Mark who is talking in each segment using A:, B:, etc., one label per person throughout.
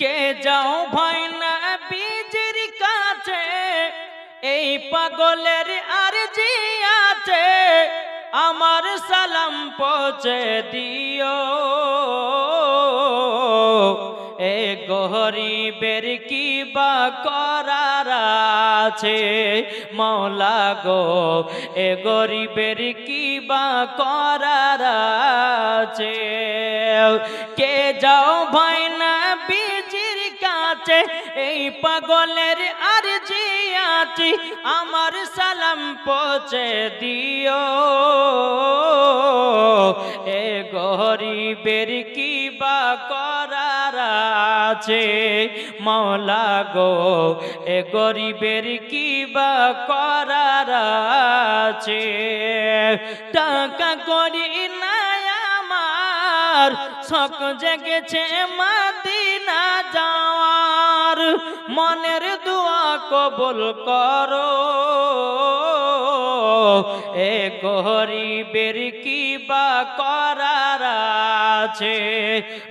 A: কে যাও ভাই না বীজের কাছে এই পাগলের আরজি আছে আমার সালাম পৌঁছে দিও এ গরিবের কি বা করার আছে মওলা গো এ গরিবের কি বা করার আছে কে যাও ভাই না বীজির কাছে এই পাগলের আরজি আছে আমার সালাম পৌঁছে দিও এ গরিবের কি বা করার আছে মওলা গো এ গরিবের কি বা করার আছে টাকা করি না আমার শখ জেগেছে মদিনা যাওয়ার মনের দোয়া কবুল করো এ গরিবের কি বা করার আছে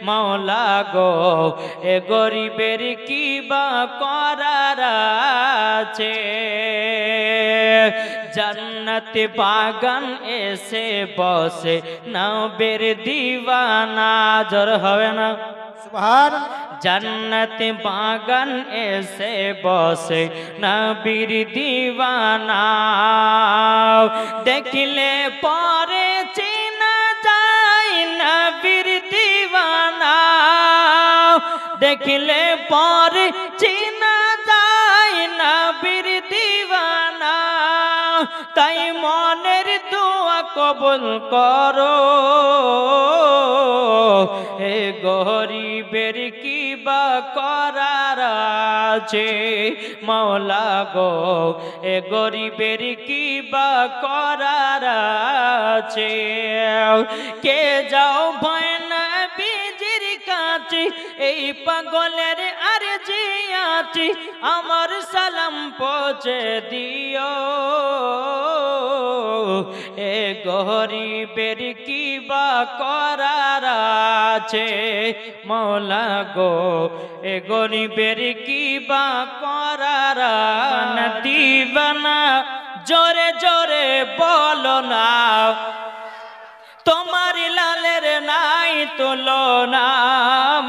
A: মওলা গো এ গরিবের কি বা করার আছে জান্নাত বাগান এসে বসে নবীর দিওয়ানা জোর হবে না সুবহান জান্নাত বাগান এসে বসে নবীর দিওয়ানা দেখলে পরে চেনা যায় নবীর দিওয়ানা দেখলে পরে চেনা যায় নবীর দিওয়ানা তাই মনের দোয়া কবুল করো এ গরিবের কি বা করার আছে মওলা গো এ গরিবের কি বা করার আছে কে যাও ভাই না বীজের কাছে এই পাগলের আরজি আছে আমার সালাম পৌঁছে দিও এ গরিবের কি বা করার আছে মওলা গো এ গরিবের কি বা করার দিবানা জোরে জোরে বলো না তোমার লালের নাই তুলনা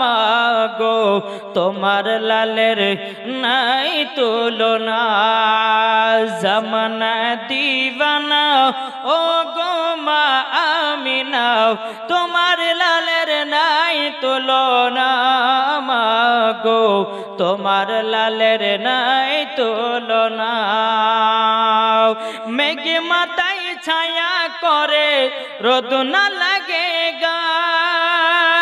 A: মাগো তোমার লালের নাই তুলনা জামানা দিবানা ও গো মা আমিনা তোমার লালের নাই তুলনা মাগো তোমার লালের নাই তুলনা মেঘে মাথায় ছায়া করে রোদ না লাগে গায়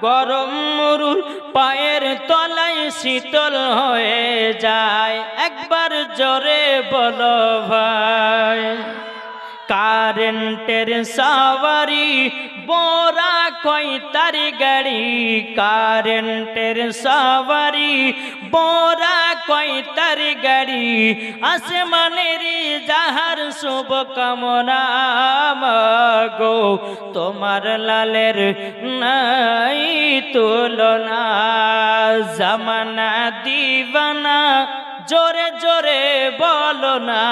A: গরম মরুর পায়ের তলায় শীতল হয়ে যায় একবার জোরে বলো ভাই কারেন্টের সাওয়ারি বোরা কই তার গাড়ি কারেন্টের সাওয়ারি বোরা কই তার গাড়ি আসমানের যাহার শুভ কামনা মাগো তোমার লালের নাই তুলনা জামানা দিবানা জোরে জোরে বলো না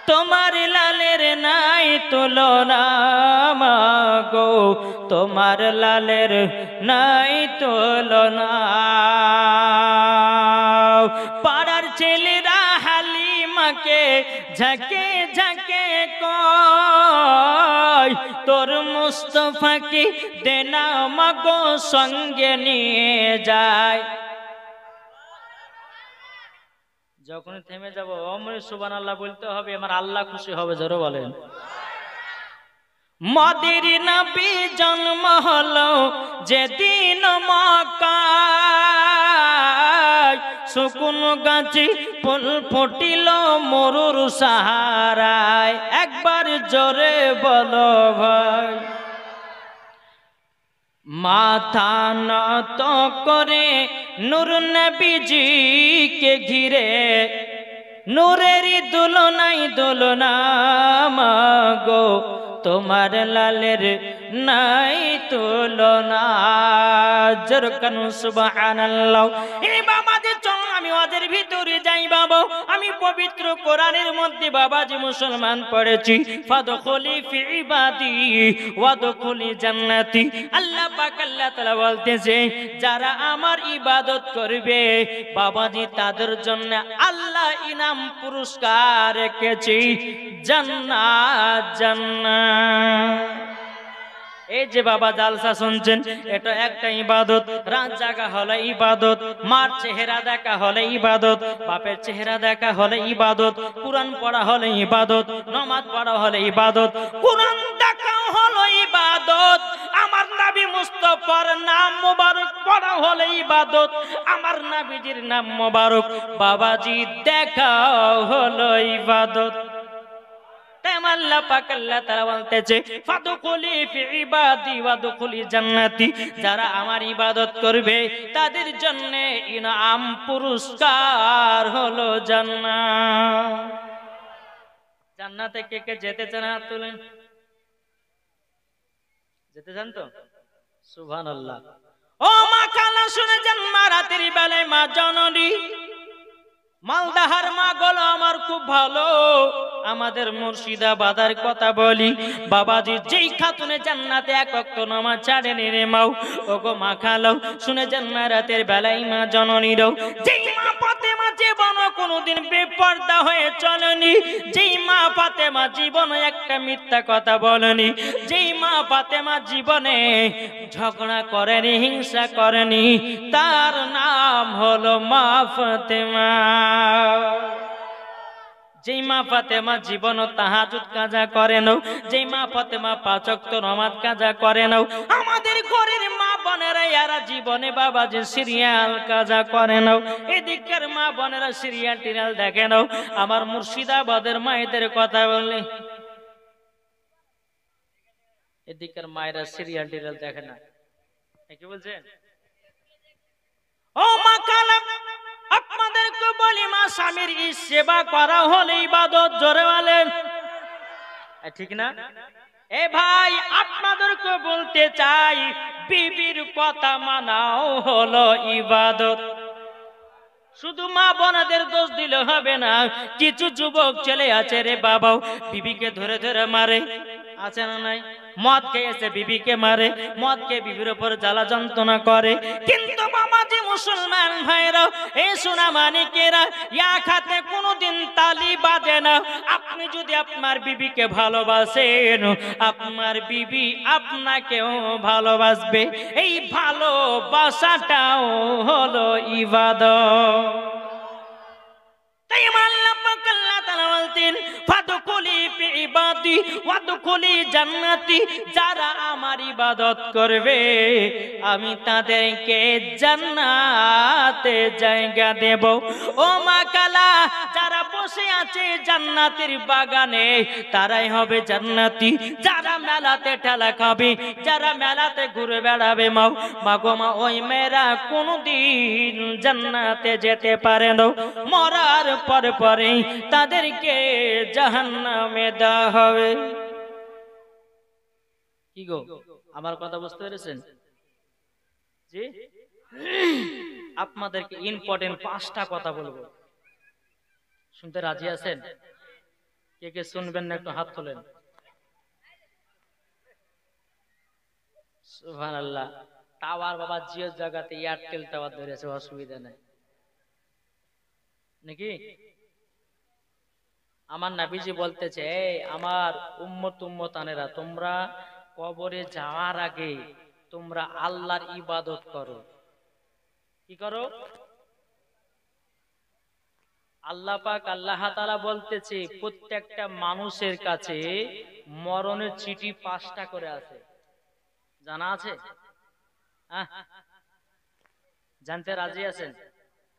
A: তোমার লালের নাই তুলনা মাগো তোমার লালের নাই তুলনা পাড়ার ছেলেরা হালিমাকে ঝাঁকে ঝাঁকে কয় তোর মুস্তফাকে দেনা মাগো সঙ্গে নিয়ে যায় যখন থেমে যাব অমরে সুবহানাল্লাহ বলতে হবে আমার আল্লাহ খুশি হবে জোরে বলেন মদির নবী জন্ম হলো যেদিন মক্কায় সুকুন গাছি ফুল ফুটিল মরুর সাহারায় একবার জোরে বলো ভাই মাথা নত করে নূর নবীজিকে ঘিরে নূরেরই দুলনাই দুলনা মাগো তোমার লালের নাই তুলনা। জোরকানু সুবহানাল্লাহ। এই বাবাজি চল আমি ওদের ভিতরে যাই বাবা, আমি পবিত্র কোরআনের মধ্যে বাবাজি মুসলমান পড়েছি, ফাদখুলি ফি ইবাদি ওয়াদখুলি জান্নাতি। আল্লাহ পাক আল্লাহ তাআলা বলতেছে যারা আমার ইবাদত করবে বাবাজি তাদের জন্য আল্লাহ ইনাম পুরস্কার রেখেছি জান্নাত জান্নাত। এই যে বাবা জালসা শুনছেন এটা একটা ইবাদত, রাত জাগা হলে ইবাদত, মার চেহারা দেখা হলে ইবাদত, বাপের চেহারা দেখা হলে ইবাদত, কুরআন পড়া হলে ইবাদত, নামাজ পড়া হলে ইবাদত, কুরআন দেখা হলো ইবাদত, আমার নবী মুস্তাফার নাম মোবারক পড়া হলে ইবাদত, আমার নবীজির নাম মোবারক বাবাজি দেখা হলো ইবাদত। আল্লাহ পাক আল্লাহ তাআলা বলতেছে ফাদখুলি ফি ইবাদি ওয়াদখুলি জান্নাতি, যারা আমার ইবাদত করবে তাদের জন্য ইনাম পুরস্কার হলো জান্নাত। জান্নাতে কে কে যেতে চান হাত তুলেন। যেতে চান তো? সুবহানাল্লাহ। ও মা কালা শুনে যান, মা রাতের বেলায় মা জননী মালদাহার মা গলো আমার খুব ভালো, আমাদের মুর্শিদাবাদের কথা বলি বাবাজি যেই খাতুনে জান্নাতে এক ওয়াক্ত নামাজ ছাড়েনি রে মাও, ওগো মা খালো শুনে যান মা রাতের বেলায় মা জননীরও, যেই মা ফাতেমা জীবনে কোনোদিন বেপরদা হয়ে চলেনি, যেই মা ফাতেমা জীবনে একটা মিথ্যা কথা বলেনি, যেই মা ফাতেমা জীবনে ঝগড়া করেনি হিংসা করেনি, তার নাম হলো মা ফাতেমা। যেই মা ফাতেমা জীবন তাহাজ্জুদ কাজা করে নাও, যেই মা ফাতেমা পাঁচ ওয়াক্ত নামাজ কাজা করে নাও, আমাদের ঘরের মা বোনেরা এরা জীবনে বাবাজি সিরিয়াল কাজা করে নাও, এদিকের মা বোনেরা সিরিয়াল টিরিয়াল দেখে নাও। আমার মুর্শিদাবাদের মায়েদের কথা বললি, এদিকের মায়েরা সিরিয়াল টিরিয়াল দেখে না, কি বলছেন? ও মা কালাম আপনাদেরকে বলি মা স্বামীর সেবা করা হলে ইবাদত, জোরে বলেন ঠিক না? এ ভাই আপনাদেরকে বলতে চাই বিবির কথা মানাও হলো ইবাদত। শুধু মা বোনদের দোষ দিলে হবে না, কিছু যুবক ছেলে আছে রে বাবাও বিবিকে ধরে ধরে মারে, আছে না নাই? মদ খেয়েছে বিবিকে মারে, মদ খেয়ে বিবির উপর জ্বালা যন্ত্রণা করে। কিন্তু বাবাজি মুসলমান ভাইরা এই সোনা মানিকেরা এক হাতে কোনোদিন তালি বাজে না। আপনি যদি আপনার বিবিকে ভালোবাসেন আপনার বিবি আপনাকেও ভালোবাসবে, এই ভালোবাসাটাও হলো ইবাদত। তাই আল্লাহ পাক আল্লাহ তাআলা বলতেন ফাদখুলি ফি ইবাদি ওয়াদখুলি জান্নাতি, যারা আমার ইবাদত করবে আমি তাদেরকে জান্নাতে জায়গা দেব। ও মা কালা যারা বসে আছে জান্নাতের বাগানে তারাই হবে জান্নাতি, যারা মেলাতে ঠেলা খাবে, যারা মেলাতে ঘুরে বেড়াবে মাও মাগো মা ওই মেয়েরা কোনদিন জান্নাতে যেতে পারে না, মরার পরে তাদেরকে জাহান্নামে দেওয়া হবে। কি গো আমার কথা বুঝতে পেরেছেন? জি আপনাদেরকে ইম্পর্টেন্ট 5টা কথা বলবো, শুনতে রাজি আছেন? কে কে শুনবেন না একটু হাত তোলেন। সুবহানাল্লাহ। টাওয়ার বাবা জিও জায়গাতে এয়ারটেল টাওয়ার ধরেছে, অসুবিধা নাই নাকি? আমার নবীজি বলতেছে আমার উম্মতানেরা তোমরা কবরে যাওয়ার আগে তোমরা আল্লাহর ইবাদত করো। কি করো? আল্লাহ পাক আল্লাহ তাআলা বলতেছে প্রত্যেকটা মানুষের কাছে মরণের চিঠি 5টা করে আছে, জানা আছে? জানতে রাজি আছেন?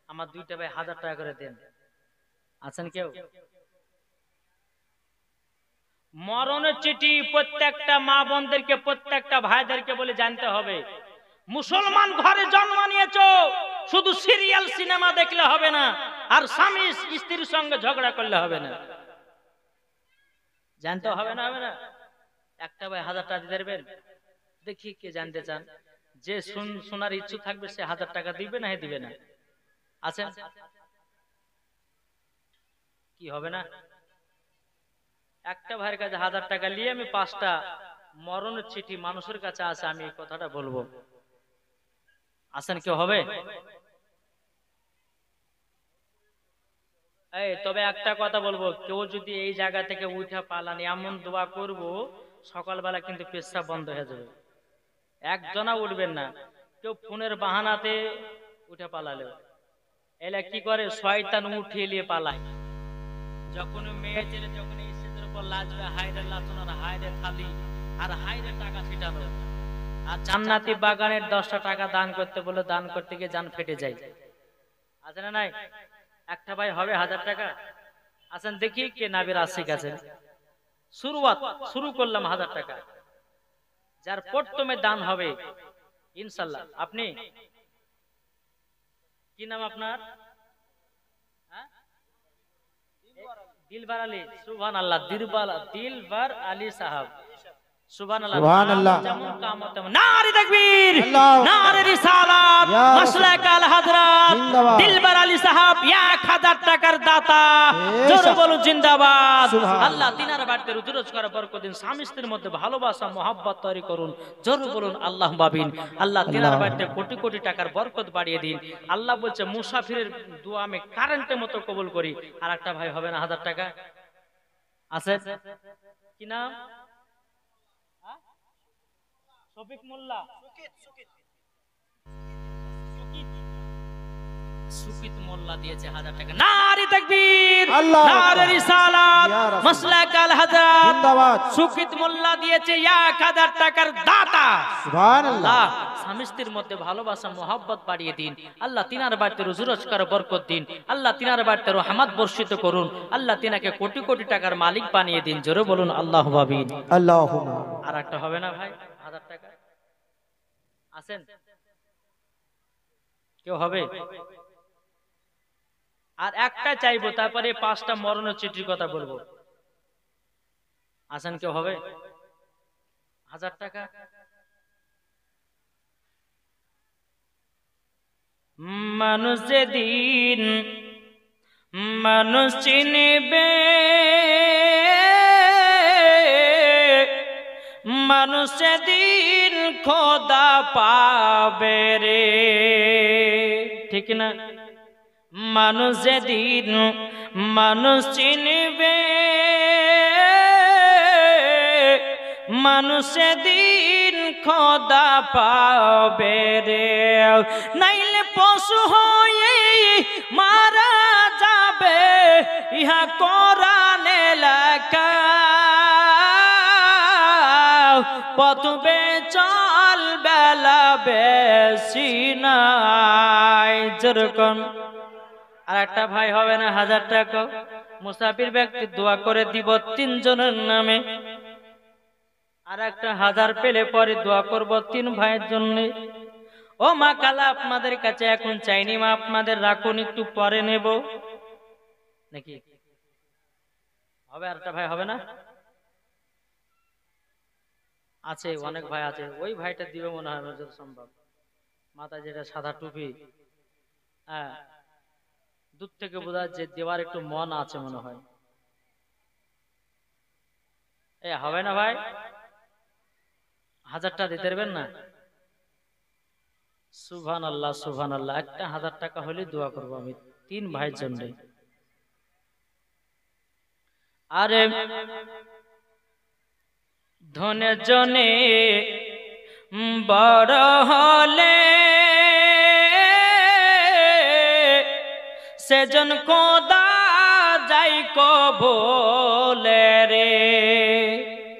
A: আমার 2টা ভাই 1000 টাকা করে দেন, আছেন কেউ? মরণের চিঠি প্রত্যেকটা মা বোনদেরকে প্রত্যেকটা ভাইদেরকে বলে জানতে হবে। মুসলমান ঘরে জন্ম নিয়েছো, শুধু সিরিয়াল সিনেমা দেখলে হবে না, আর স্বামী স্ত্রীর সঙ্গে ঝগড়া করলে হবে না, জানতে হবে না? হবে না? একটা ভাই 1000 টাকা দিতে পারবেন? দেখি কে জানতে চান। যে শোনার ইচ্ছুক থাকবে সে 1000 টাকা দিবে না দিবে না? আছেন? কি হবে না? একটা ভাইয়ের কাছে 1000 টাকা নিয়ে আমি 5টা মরণের চিঠি মানুষের কাছে আছে, আমি এই কথাটা বলবো। আছেন কেউ? হবে? এই তবে একটা কথা বলবো, কেউ যদি এই জায়গা থেকে উঠে পালান, এমন দোয়া করব সকালবেলা কিন্তু পেশাব বন্ধ হয়ে যাবে। একজনা উঠবেন না। কেউ ফোনের বাহানাতে উঠে পালালে এলা কি করে, শয়তান উঠিয়ে নিয়ে পালায়। যখন মেয়ে ছেলে যখন স্টেজের উপর লাজবে, হায়রে লাচনার, হায়রে থালি আর হায়রে টাকা ছিটানো, আর জান্নাতি বাগানের 10টা টাকা দান করতে বলে দান করতে গিয়ে জান ফেটে যায়। আছে না নাই? একটা ভাই হবে 1000 টাকা? আছেন? দেখি কে নাবির আশিক আছেন। শুরু করলাম 1000 টাকা। যার প্রথমে দান হবে ইনশাল্লাহ। আপনি কি নাম আপনার? দিলবার আলী। সুবহানাল্লাহ। দিলবার আলী সাহেব। সুবহানাল্লাহ। যেমন কাম তেমন। নারে তাকবীর, নারে রিসালাত, মাসলাক আল হযরত দিলবার আলী সাহেব 1000 টাকার দাতা। জোরে বলুন জিন্দাবাদ। আল্লাহ তিনার বাড়িতে রুজি রোজগার বরকত দিন, স্বামী স্ত্রীর মধ্যে ভালোবাসা মহব্বত তৈরি করুন। জোরে বলুন আল্লাহুম্মা আমিন। আল্লাহ তিনার বাড়িতে কোটি কোটি টাকার বরকত বাড়িয়ে দিন। আল্লাহ বলছে মুসাফিরের দোয়া আমি কারেন্টের মতো কবুল করি। আর একটা ভাই হবে না 1000 টাকা? আছে? কি নাম? শফিক মোল্লা। সুকিত মোল্লা দিয়েছে 1000 টাকা। নারে তাকবীর, নারে রিসালাত, মাসলাক আল হযরত জিন্দাবাদ। সুকিত মোল্লা দিয়েছে 1000 টাকার দাতা। সুবহানাল্লাহ। স্বামী স্ত্রীর মধ্যে ভালোবাসা মহব্বত বাড়িয়ে দিন। আল্লাহ তিনার বাড়িতে রুজি রোজগার বরকত দিন। আল্লাহ তিনার বাড়িতে রহমত বর্ষিত করুন। আল্লাহ তিনাকে কোটি কোটি টাকার মালিক বানিয়ে দিন। জোরে বলুন আল্লাহুম্মা আমিন। আল্লাহুম্মা। আর একটা হবে না ভাই 1000 টাকা? আছেন? কেউ হবে? আর একটা চাইবো, তারপরে 5টা মরণের চিঠির কথা বলবো। আছেন কেউ? হবে? 1000 টাকা? মানুষ যেদিন মানুষ চিনিবে, মানুষ সেদিন খোদা পাবে রে। ঠিক না? মানুষ যেদিন মানুষ চিনবে, মানুষ সেদিন খোদা পাবে রে। নাইলে পশু হয়ে মারা যাবে, ইহা কোরআনে লেখা। পথবে চল বেলা বেশি নাই। যেরকম আর একটা ভাই হবে না 1000 টাকা? মুসাফির ব্যক্তি দোয়া করে দিব 3 জনের নামে। আর একটা 1000 পেলে পরে দোয়া করব 3 ভাইয়ের জন্য। ও মা কালা, আপনাদের কাছে এখন চাইনি মা, আপনাদের রাখুন, একটু পরে নেব নাকি? হবে? আর একটা ভাই হবে না? আছে, অনেক ভাই আছে। ওই ভাইটা দিবে মনে হয় যত সম্ভব। মাথায় যেটা সাদা টুপি, হ্যাঁ, দূর থেকে বোঝা যে দেওয়ার একটু মন আছে মনে হয়। এ হবে না ভাই? 1000 টাকা দিতে পারবেন না? সুবহানাল্লাহ, সুবহানাল্লাহ। একটা 1000 টাকা হলে দোয়া করব আমি 3 ভাইয়ের জন্য। আরে ধনে জনে বড় হলে সেজন খোদা যাই কবলে রে।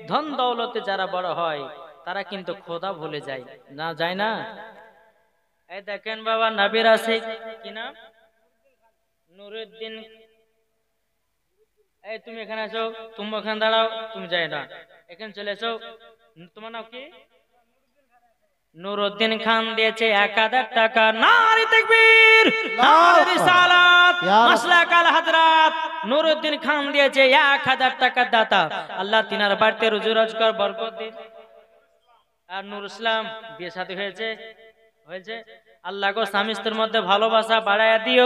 A: ধন দৌলতে যারা বড় হয় তারা কিন্তু খোদা ভুলে যায় না, যায় না? এই দেখেন বাবা নাবির আশিক, কি নাম? নুরুদ্দিন। এই তুমি এখানে আসো, তুমি ওখানে দাঁড়াও, তুমি যাই না, এখানে চলে এসো। তোমার নাম কি? নুরউদ্দিন খান দিয়েছে 1000 টাকা। নারে তাকবীর, নারে রিসালাত, মাসলাক আল হযরত। নুরউদ্দিন খান দিয়েছে 1000 টাকা দাতা। আল্লাহ তিনার বাড়িতে রুজি রোজগার বরকত দিন। আর নূর ইসলাম বিয়ে শাদী হয়েছে হয়েছে আল্লাহ গো স্বামী স্ত্রীর মধ্যে ভালোবাসা বাড়ায়া দিও।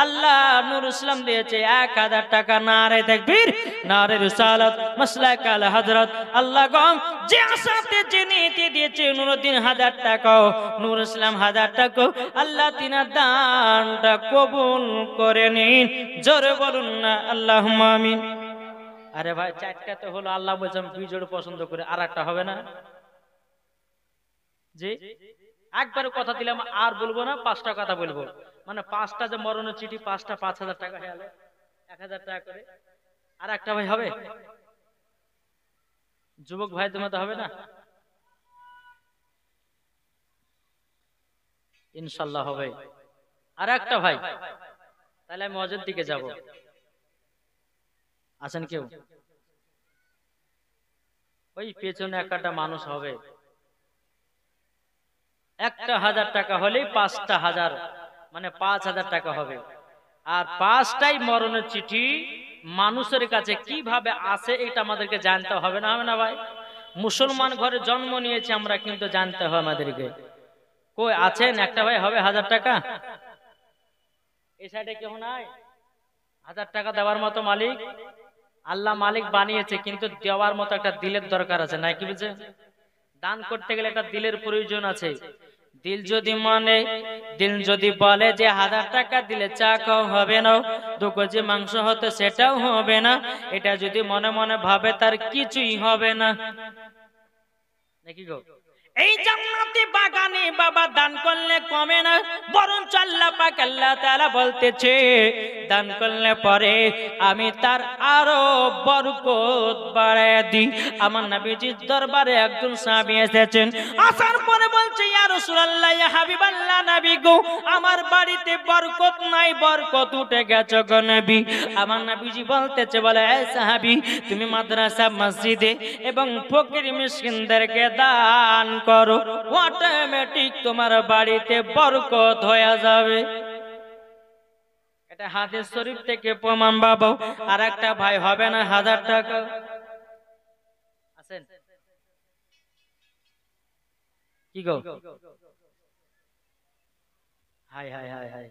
A: আল্লাহ নূর ইসলাম দিয়েছে 1000 টাকা। নারে তাকবীর, নারে রিসালাত, মাসলাক আল হযরত। আল্লাহ গো যে আশাতে যে নিতে দিয়েছে নুরউদ্দিন 1000 টাকা, নূর ইসলাম 1000 টাকা, আল্লাহ তিনার দানটা কবুল করে নিন। জোরে বলুন না আল্লাহুম্মা আমিন। আরে ভাই চারটাতে হলো, আল্লাহ বলছেন বিজোড় পছন্দ করে, আর একটা হবে না? জি একবারে কথা দিলাম, আর বলবো না, 5টা কথা বলবো। মানে 5টা যে মরণের চিঠি, 5টা 5000 টাকা হয়ে গেল, 1000 টাকা করে। আর একটা ভাই হবে? যুবক ভাই তোমার তো হবে না? ইনশাল্লাহ হবে। আর একটা ভাই, তাহলে আমি হজের দিকে যাব। আছেন কেউ? ওই পেছনে একটা মানুষ হবে, একটা 1000 টাকা হলেই 5টা 1000, মানে 5000 টাকা হবে। আর 5টাই মরণের চিঠি মানুষের কাছে কিভাবে আসে এটা আমাদেরকে জানতে হবে না? হবে না ভাই? মুসলমান ঘরে জন্ম নিয়েছে আমরা, কিন্তু জানতে হবে আমাদেরকে। কই আছেন একটা ভাই হবে 1000 টাকা? এই সাইডে কেউ নাই 1000 টাকা দেওয়ার মতো? মালিক আল্লাহ মালিক বানিয়েছে, কিন্তু দেওয়ার মতো একটা দিলের দরকার আছে, নাই কি বুঝে? দান করতে গেলে একটা দিলের প্রয়োজন আছে। দিল যদি মানে, দিল যদি বলে যে 1000 টাকা দিলে চা খাও হবে না, 2 কেজি মাংস হতে সেটাও হবে না, এটা যদি মনে মনে ভাবে তার কিছুই হবে না, নাকি গো? এই জান্নাতি বাগানে বাবা দান করলে কমে না, বরঞ্চ আল্লাহ পাক আল্লাহ তাআলা বলতেছে দান করলে পরে আমি তার আরো বরকত বাড়ায় দিই। আমার নবীজির দরবারে একজন সাহাবী এসেছেন, আসার পরে বলছে ইয়া রাসূলুল্লাহ, ইয়া হাবিবাল্লাহ, নবী গো আমার বাড়িতে বরকত নাই, বরকত উঠে গেছে গো নবী। আমার নবীজি বলতেছে, বলে এই সাহাবী তুমি মাদ্রাসা মসজিদে এবং ফকির মিসকিনদেরকে দান করো, অটোমেটিক তোমার বাড়িতে বরকত হয়ে যাবে। এটা হাদিস শরীফ থেকে প্রমাণ বাবা। আর একটা ভাই হবে না 1000 টাকা? আছেন কি গো? হাই হাই হাই হাই,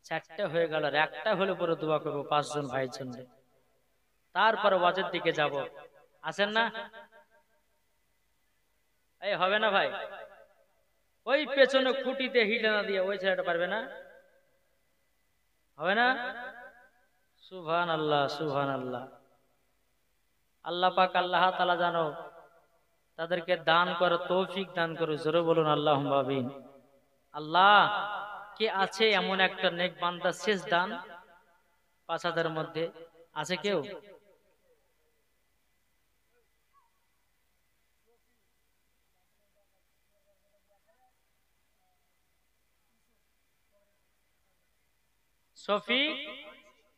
A: 4টা হয়ে গেল, আর একটা হলে পরে দোয়া করবো 5 জন ভাইয়ের জন্য, তারপরে ওয়াজের দিকে যাব। আছেন না? এই হবে না ভাই? ওই পেছনে খুঁটিতে হিটে না দিয়ে ওই ছেলেটা পারবে না? হবে না? সুবহানাল্লাহ, সুবহানাল্লাহ। আল্লাহ পাক আল্লাহ তাআলা জানো তাদেরকে দান করো, তৌফিক দান করো। জোরে বলুন আল্লাহুম্মা আমিন। আল্লাহ কে আছে এমন একটা নেক বান্দা, শেষ দান 5000 মধ্যে আছে কেউ? শফিক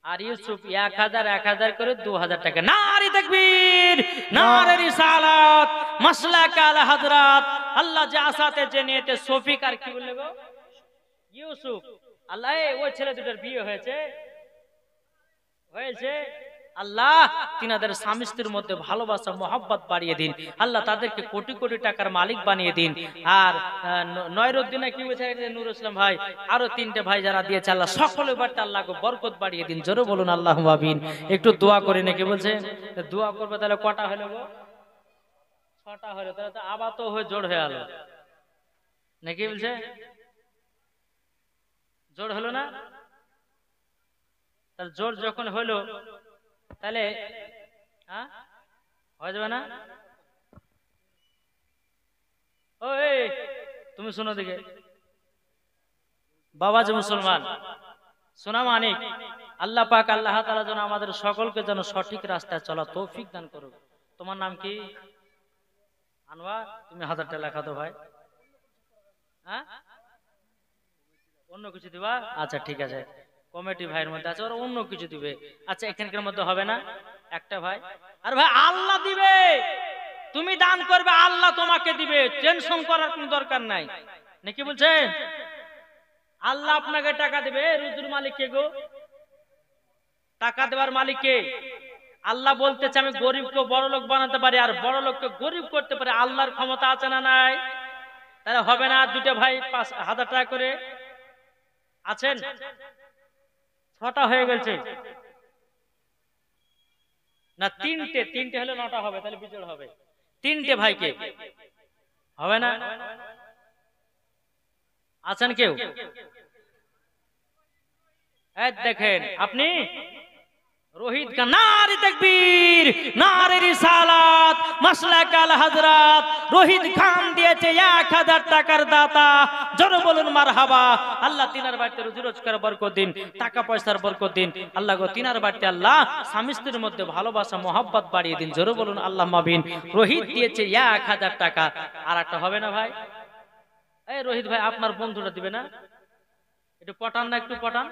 A: আর ইউসুফ 1000 1000 করে 2000 টাকা। নারে তাকবীর, নারে রিসালাত, মাসলাক আল হযরত। আল্লাহ যে আসাতে যে নিয়েতে শফিক আর কি বললে গো? ইউসুফ। আল্লাহ ওই ছেলে দুটোর বিয়ে হয়েছে হয়েছে আল্লাহ তিনাদের স্বামী স্ত্রীর মধ্যে ভালোবাসা মহব্বত বাড়িয়ে দিন। আল্লাহ তাদেরকে কোটি কোটি টাকার মালিক বানিয়ে দিন। আর নয়রুদ্দিনে কি বলছে নূর ইসলাম ভাই, আরো 3টে ভাই যারা দিয়েছে আল্লাহ সকলের বাড়িতে আল্লাহ বরকত বাড়িয়ে দিন। জোরে বলুন আল্লাহুম্মা আমিন। একটু দোয়া করি নাকি বলছে? দোয়া করবে তাহলে কটা হলো গো? 6টা হলো, তাহলে তো আবার তো হয়ে জোড় হয়ে গেল নাকি বলছে? জোড় হলো না? তাহলে জোড় যখন হলো তাহলে হয়ে যাবে না? ওই তুমি শোনো দিকে, বাবা যে মুসলমান সোনা মানিক, আল্লাহ পাক আল্লাহ তাআলা যেন আমাদের সকলকে যেন সঠিক রাস্তায় চলা তৌফিক দান করুক। তোমার নাম কি? আনোয়ার। তুমি 1000 টাকা লেখা তো ভাই। অন্য কিছু দিবা? আচ্ছা ঠিক আছে, কমিটি ভাইয়ের মধ্যে আছে, ওরা অন্য কিছু দিবে। আচ্ছা এখানকার মধ্যে হবে না? একটা ভাই। আর ভাই আল্লাহ দিবে, তুমি দান করবে আল্লাহ তোমাকে দিবে, টেনশন করার কোনো দরকার নাই, নাকি বলছেন? আল্লাহ আপনাকে টাকা দেবে। রুজির মালিক কে গো? টাকা দেওয়ার মালিক কে? আল্লাহ বলতেছে আমি গরিবকে বড় লোক বানাতে পারি আর বড় লোককে গরিব করতে পারি। আল্লাহর ক্ষমতা আছে না নাই? তাহলে হবে না দুটো ভাই 5,000 টাকা করে আছেন, 6টা হয়ে গেছে না? তিনটে হলে 9টা হবে, তাহলে বিজোড় হবে। 3টে ভাইকে হবে না? আছেন কেউ? দেখেন আপনি রোহিত খান, নারে তাকবীর, নারে রিসালাত, মাসলাক আল হযরত রোহিত খান দিয়েছে 1000 টাকার দাতা। জোরে বলুন মারহাবা। আল্লাহ তিনার বাড়িতে রুজি রোজগার বরকত দিন, টাকা পয়সার বরকত দিন। আল্লাহ গো তিনার বাড়িতে আল্লাহ স্বামী স্ত্রীর মধ্যে ভালোবাসা মহব্বত বাড়িয়ে দিন। জোরে বলুন আল্লাহ মাবিন। রোহিত দিয়েছে 1000 টাকা। আর একটা হবে না ভাই? এই রোহিত ভাই আপনার বন্ধুটা দিবে না? একটু পটান না, একটু পটান,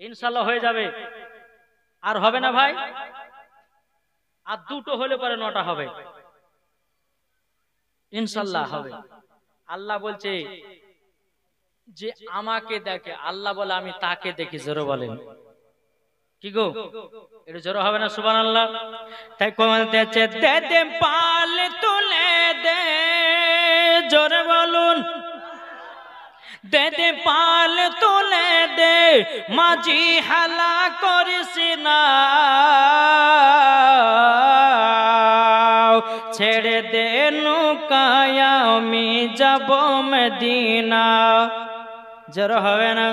A: ইনশাল্লাহ হয়ে যাবে। আর হবে না ভাই? আর 2টো হলে পরে 9টা হবে, ইনশাল্লাহ হবে। আল্লাহ বলছে যে আমাকে দেখে, আল্লাহ বলে আমি তাকে দেখি। জোরে বলেন কি গো? এটা জোরে হবে না? সুবহানাল্লাহ। তাই কমতেছে দে দে পাল তুলে দে, জোরে বলুন দে দে পাল তুলে দে, মাঝি হালা করিস না, ছেড়ে দে নৌকায় আমি যাব মদিনা। জোরে হবে না?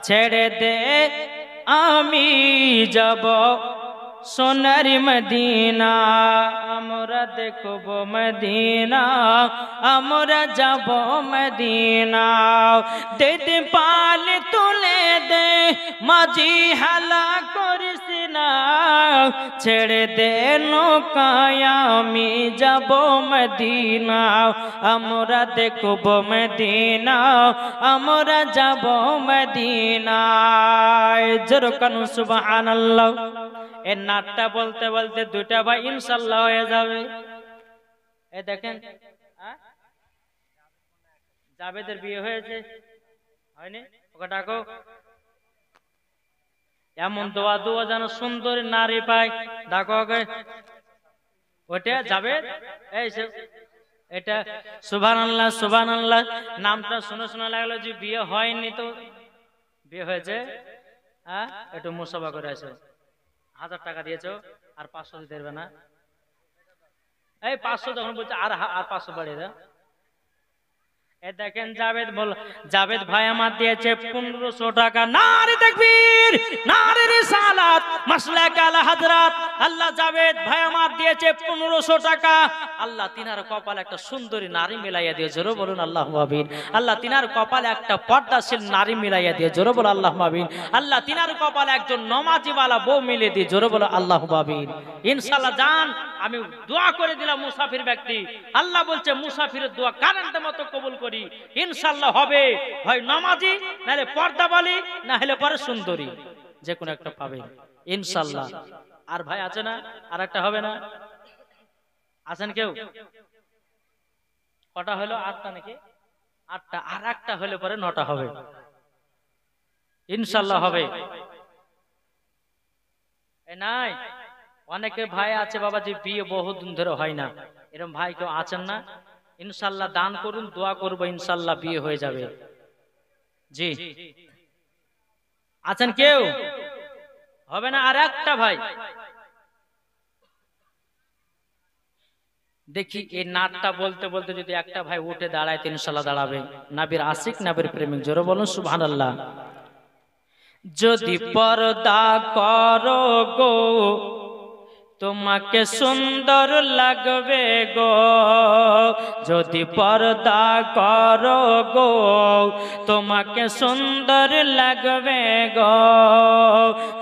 A: ছেড়ে দে আমি যাব সোনার মদিনা, আমরা দেখব মদিনা, আমরা যাব মদিনা। দে দে পাল তুলে দে, মাঝি হালা করিস না, ছেড়ে দে নৌকায় আমি যাব মদিনা, আমরা দেখব মদিনা, আমরা যাব মদিনায়। জোরে কানু সুবহানাল্লাহ। এই নাটটা বলতে বলতে 2টা ভাই ইনশাল্লাহ হয়ে যাবে। এই দেখেন জাবেদের বিয়ে হয়েছে, হয়নি? ওকে ডাকো। এমন দোয়া দোয়া যেন সুন্দর নারী পায়, ডাকো ওকে। ওটা জাবেদ, এই এটা সুবহানাল্লাহ সুবহানাল্লাহ। নামটা শুনে শোনা লাগলো যে বিয়ে হয়নি, তো বিয়ে হয়েছে। হ্যাঁ, একটু মুসাফা করে আসো। 1000 টাকা দিয়েছো, আর 500 দিতে পারবে না? এই 500 যখন বলছে আর 500 বাড়িয়ে দাও। এই দেখেন জাবেদ বল, জাবেদ ভাই আমার দিয়েছে 1500 টাকা। নারে তাকবীর, নারে রিসালাত, মাসলাক আল হযরত। আল্লাহ জাবেদ ভাই আমার দিয়েছে 1500 টাকা। আল্লাহ তিনার কপালে একটা সুন্দরী নারী মিলাইয়া দিয়ে। জোরে বলুন আল্লাহু আমিন। আল্লাহ তিনার কপালে একটা পর্দাশীল নারী মিলাইয়া দিয়ে। জোরে বলুন আল্লাহু আমিন। আল্লাহ তিনার কপালে একজন নমাজিওয়ালা বউ মিলিয়ে দিয়ে। জোরে বলুন আল্লাহু আমিন। ইনশাআল্লাহ জান আমি দোয়া করে দিলাম মুসাফির ব্যক্তি। আল্লাহ বলছে মুসাফিরের দোয়া কারেন্টের মতো কবুল করি। ইনশাআল্লাহ হবে, হয় নামাজি, নাহলে পর্দাওয়ালি, না হলে পরে সুন্দরী, যে কোনো একটা পাবে ইনশাআল্লাহ। আর ভাই আছে না? আর একটা হবে না? আছেন কেউ? কটা হলো? 8টা নাকি? 8টা। আর একটা হলে পরে 9টা হবে, ইনশাআল্লাহ হবে। এ নাই অনেকে ভাই আছে বাবা যে বিয়ে বহুদিন ধরে হয় না, এরকম ভাই কেউ আছেন না? ইনশাআল্লাহ দান করুন, দোয়া করবো, ইনশাআল্লাহ বিয়ে হয়ে যাবে। জি আছেন কেউ? হবে না? আর একটা ভাই দেখি এই নাটটা বলতে বলতে যদি একটা ভাই উঠে দাঁড়ায়, ইনশাআল্লাহ দাঁড়াবে। নবীর আশিক, নবীর প্রেমিক, জোরে বলুন সুবহানাল্লাহ। যদি পর্দা করো গো তোমাকে সুন্দর লাগবে গো, যদি পর্দা করো গো তোমাকে সুন্দর লাগবে গো,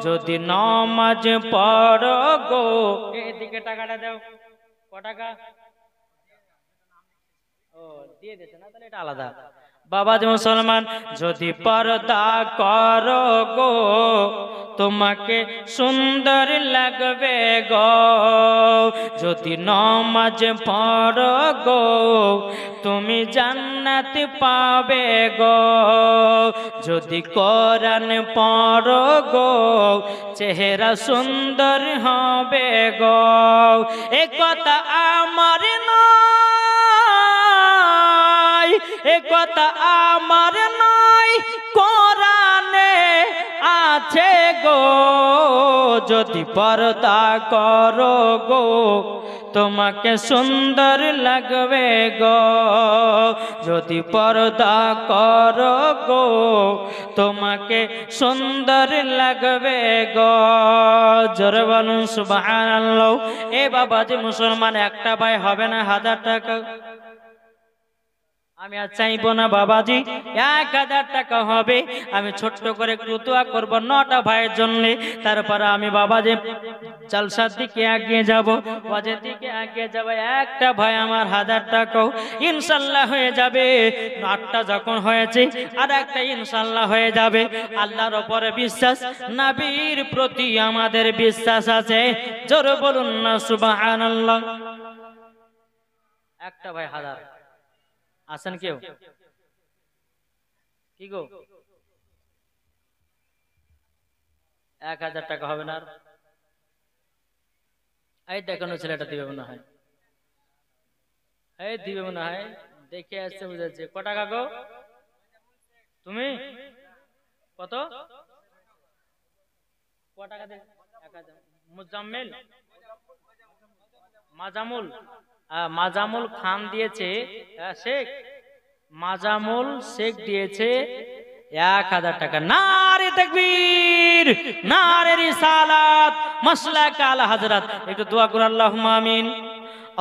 A: যদি নামাজ পড়ো গো। এদিকে টাকাটা দাও। ক টাকা? ও দিয়ে দিয়েছে না, তাহলে এটা আলাদা। বাবাজি মুসলমান, যদি পর্দা করো গো তোমাকে সুন্দর লাগবে গো, যদি নামাজ পড়ো গো তুমি জান্নাত পাবে গো, যদি কোরআন পড়ো গো চেহারা সুন্দর হবে গো। এ কথা আমার নয়, এ কথা আমার নয়, কোরআনে আছে গো। যদি পর্দা করো গো তোমাকে সুন্দর লাগবে গো, যদি পর্দা করো গো তোমাকে সুন্দর লাগবে গো। জোরে বলুন সুবহানাল্লাহ। এ বাবাজি মুসলমান, একটা ভাই হবে না 1000 টাকা? আমি আর চাইবো না বাবাজি 1000 টাকা হবে। আমি ছোট্ট করে একটু দোয়া করবো 9টা ভাইয়ের জন্য, তারপরে আমি বাবাজি জলসার দিকে এগিয়ে যাব, ওয়াজের দিকে এগিয়ে যাব। একটা ভাই আমার 1000 টাকাও ইনশাআল্লাহ হয়ে যাবে। 8টা যখন হয়েছে আর একটা ইনশাআল্লাহ হয়ে যাবে। আল্লাহর উপরে বিশ্বাস, নবীর প্রতি আমাদের বিশ্বাস আছে। জোরে বলুন না সুবহানাল্লাহ। একটা ভাই 1000 আছেন কেউ? কি গো 1000 টাকা হবে না? এই দেখানো ছেলেটা দিবে মনে হয়, এই দিবে মনে হয়, দেখে আসছে বুঝাচ্ছে। ক টাকা গো তুমি? কত? ক টাকা দে? 1000। মুজাম্মিল মাজামুল, মাজামুল খান দিয়েছে, শেখ মাজামুল শেখ দিয়েছে 1000 টাকা। নারে তাকবীর, নারে রিসালাত, মাসলাক আলা হযরত। একটু দোয়া করুন আল্লাহুম্মা আমিন।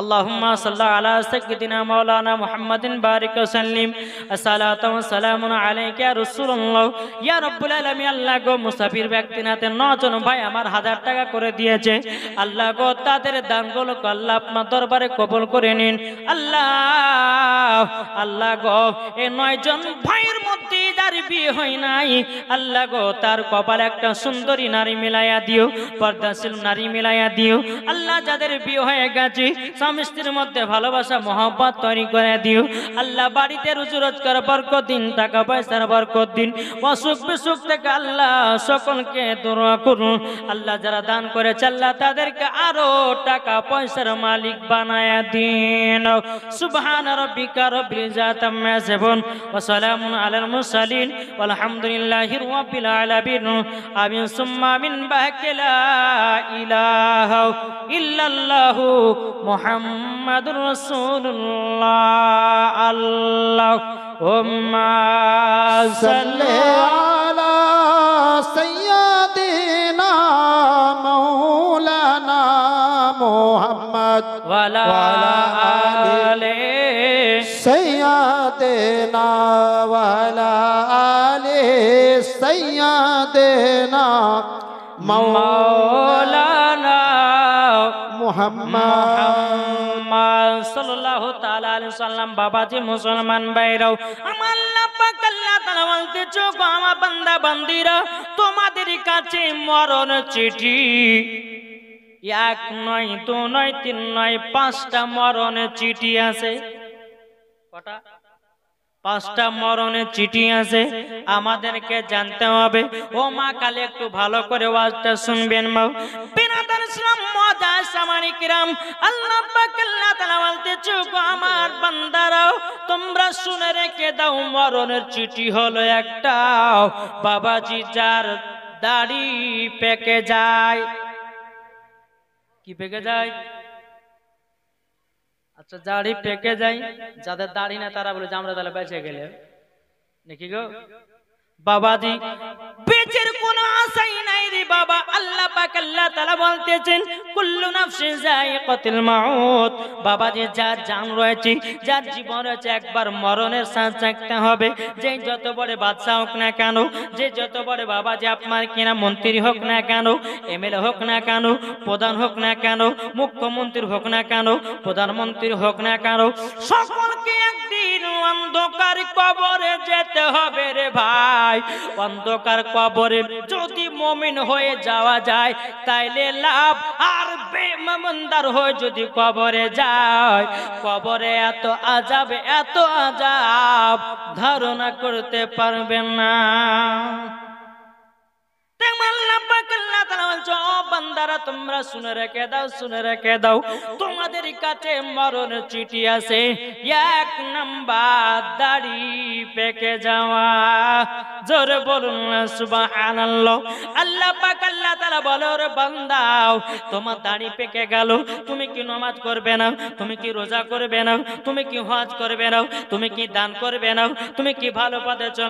A: اللهم صل على سيدنا مولانا محمد بارك وسلم الصلاة والسلام عليك يا رسول الله يا رب العالمين। আল্লাহ গো মুসাফির ব্যক্তি নাতে 9 জন ভাই আমার 1000 টাকা করে দিয়েছে। আল্লাহ গো তাদের দানগুলো আল্লাহ আপনার দরবারে কবুল করে নিন। আল্লাহ আল্লাহ গো এই 9 জন ভাইয়ের মধ্যে যার বিয়ে হয় নাই, আল্লাহ গো তার কপালে একটা সুন্দরী নারী মিলাইয়া দিও, পর্দাশীল নারী মিলাইয়া দিও। আল্লাহ যাদের বিয়ে হয়ে গেছে স্বামী স্ত্রীর মধ্যে ভালোবাসা মহব্বত তৈরি করে দিও। আল্লাহ বাড়িতে রুজি রোজগার বরকত দিন, টাকা পয়সার বরকত দিন, অসুখ বিসুখ থেকে আল্লাহ সকলকে দূর করুন। আল্লাহ যারা দান করেছে আল্লাহ তাদেরকে আরো টাকা পয়সার মালিক বানায়া দিন। সুবহান রাব্বিকা রাব্বিল ইজ্জাতি আম্মা ইয়াসিফুন ওয়া সালামুন আলাল মুরসালিন ওয়ালহামদুলিল্লাহি রাব্বিল আলামিন। আমিন সুম্মা মিন বাকি লা ইলাহা ইল্লাল্লাহু মুহাম্মাদুর রাসূলুল্লাহ। আল্লাহুম্মা সাল্লি
B: আলা সাইয়্যিদিনা মাওলানা মুহাম্মদ
A: ওয়া আলা আলি
B: সাইয়্যিদিনা ওয়া আলা আলি সাইয়্যিদিনা মাওলানা মুহাম্মদ
A: সাল্লাল্লাহু তাআলা আলাইহি সাল্লাম। বাবাজি মুসলমান ভাইরাও, আমার আল্লাহ পাক আল্লাহ তাআলা বলতেছে গো আমার বান্দা বান্দীরা, তোমাদের কাছে মরণ চিঠি 1 নয় 2 নয় 3 নয় 5টা মরণের চিঠি আছে। কটা? 5টা মরণের চিঠি আছে। আমাদেরকে জানতে হবে। ও মা কালে একটু ভালো করে ওয়াজটা শুনবেন মা। বিনাদার ইসলাম মুআজ্জাজ সামানি কিরাম, আল্লাহ পাক আল্লাহ তাআলা বলতেছে গো আমার বান্দারাও তোমরা শুনে রেখে দাও, মরণের চিঠি হলো একটা। বাবাজি যার দাড়ি পেকে যায়, কি পেকে যায়? আচ্ছা দাড়ি পেকে যায়, যাদের দাড়ি না তারা বলে যে আমরা তাহলে বেঁচে গেলে নাকি গো। বাবাজি বেঁচের কোনো আশাই নাই রে বাবা। আল্লাহ পাক আল্লাহ তাআলা বলতেছেন কুল্লু নাফসিন যায়িকাতুল মাউত। বাবাজি যার জান রয়েছে, যার জীবন রয়েছে, একবার মরণের স্বাদ চাখতে হবে। যে যত বড় বাদশা হোক না কেন, যে যত বড় বাবাজি আপনার কিনা মন্ত্রী হোক না কেন, এমএলএ হোক না কেন, প্রধান হোক না কেন, মুখ্যমন্ত্রী হোক না কেন, প্রধানমন্ত্রী হোক না কেন, সকলকে একদিন অন্ধকার কবরে যেতে হবে রে ভাই। অন্ধকার কবরে যদি মুমিন হয়ে যাওয়া যায় তাইলে লাভ, আর বেঈমানদার হয়ে যদি কবরে যায়, কবরে এত আযাব, এত আযাব ধারণা করতে পারবেন না। বান্দারা তোমরা শুনে রেখে দাও, শুনে রেখে দাও, তোমাদের কাছে মরণ চিঠি আছে। 1 নাম্বার দাড়ি পেকে যাওয়া। জোরে বলুন না সুবহানাল্লাহ। আল্লাহ পাক আল্লাহ তাআলা বলে ওরে বান্দাও তোমার দাড়ি পেকে গেল, তুমি কি নামাজ করবে না, তুমি কি রোজা করবে না, তুমি কি হজ করবে না, তুমি কি দান করবে না, তুমি কি ভালো পথে চল